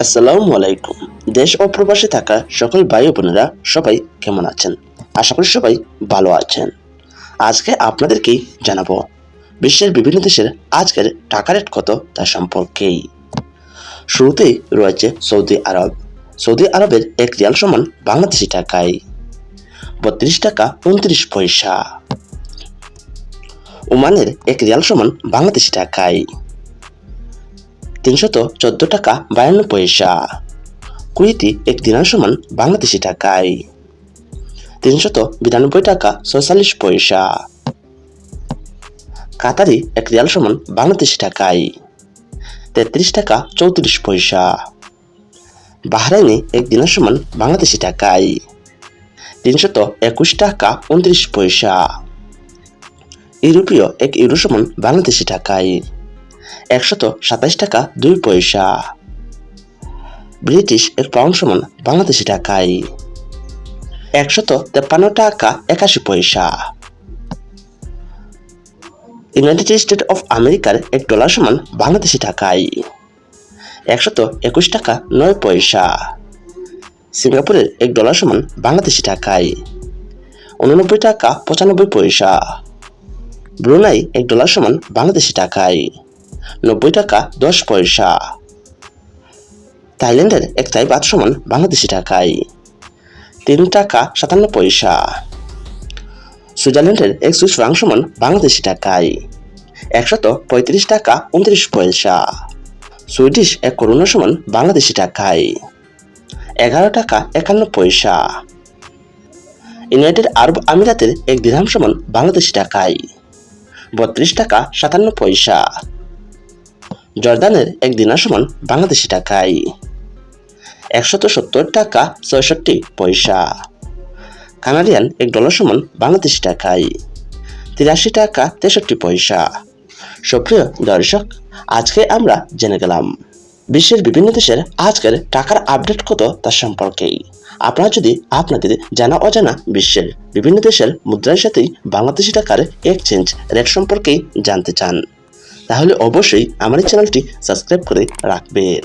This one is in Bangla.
আসসালামু আলাইকুম। দেশ ও প্রবাসে থাকা সকল ভাই ও বোনেরা সবাই কেমন আছেন? আশা করি সবাই ভালো আছেন। আজকে আপনাদেরকেই জানাবো বিশ্বের বিভিন্ন দেশের আজকের টাকা রেট কত তা সম্পর্কেই। শুরুতেই রয়েছে সৌদি আরব। সৌদি আরবের 1 রিয়াল সমান বাংলাদেশি টাকায় 32 টাকা 29 পয়সা। ওমানের 1 রিয়াল সমান বাংলাদেশি টাকায় 314 টাকা 52 পয়সা। কুয়েতি 1 দিনার সমান বাংলাদেশি টাকায় 392 টাকা 46 পয়সা। কাতারি 1 রিয়াল সমান বাংলাদেশি টাকায় 33 টাকা 34 পয়সা। বাহরাইনে 1 দিনার সমান বাংলাদেশি টাকায় 321 টাকা 29 পয়সা। ইউরোপীয় 1 ইউরো সমান বাংলাদেশি টাকায় 127 টাকা 2 পয়সা। ব্রিটিশ 1 পাউন্ড সমান বাংলাদেশি টাকায় 153 টাকা 81 পয়সা। ইউনাইটেড স্টেট অফ আমেরিকার 1 ডলার সমান বাংলাদেশি টাকায় 121 টাকা 9 পয়সা। সিঙ্গাপুরের 1 ডলার সমান বাংলাদেশি টাকায় 89 টাকা 95 পয়সা। ব্রুনাই 1 ডলার সমান বাংলাদেশি টাকায় 90 টাকা 10 পয়সা। থাইল্যান্ডের 1 থাই বাত সমান বাংলাদেশি টাকায় 3 টাকা 57 পয়সা। সুইজারল্যান্ডের 1 সুইস ফ্রাঙ্ক সমান বাংলাদেশি টাকায় 135 টাকা 29 পয়সা। সুইডিশ 1 করোনা সমান বাংলাদেশি টাকায় 11 টাকা 51 পয়সা। ইউনাইটেড আরব আমিরাতের 1 দিরহাম সমান বাংলাদেশি টাকায় 32 টাকা 57 পয়সা। জর্দানের 1 দিনার সমান বাংলাদেশি টাকায় 170 টাকা 66 পয়সা। কানাডিয়ান 1 ডলার সমান বাংলাদেশি টাকায় 83 টাকা 63 পয়সা। সুপ্রিয় দর্শক, আজকে আমরা জেনে গেলাম বিশ্বের বিভিন্ন দেশের আজকের টাকার আপডেট কত তার সম্পর্কেই। আপনারা যদি আপনাদের জানা অজানা বিশ্বের বিভিন্ন দেশের মুদ্রার সাথেই বাংলাদেশি টাকার এক্সচেঞ্জ রেট সম্পর্কেই জানতে চান, তাহলে অবশ্যই আমার এই চ্যানেলটি সাবস্ক্রাইব করে রাখবেন।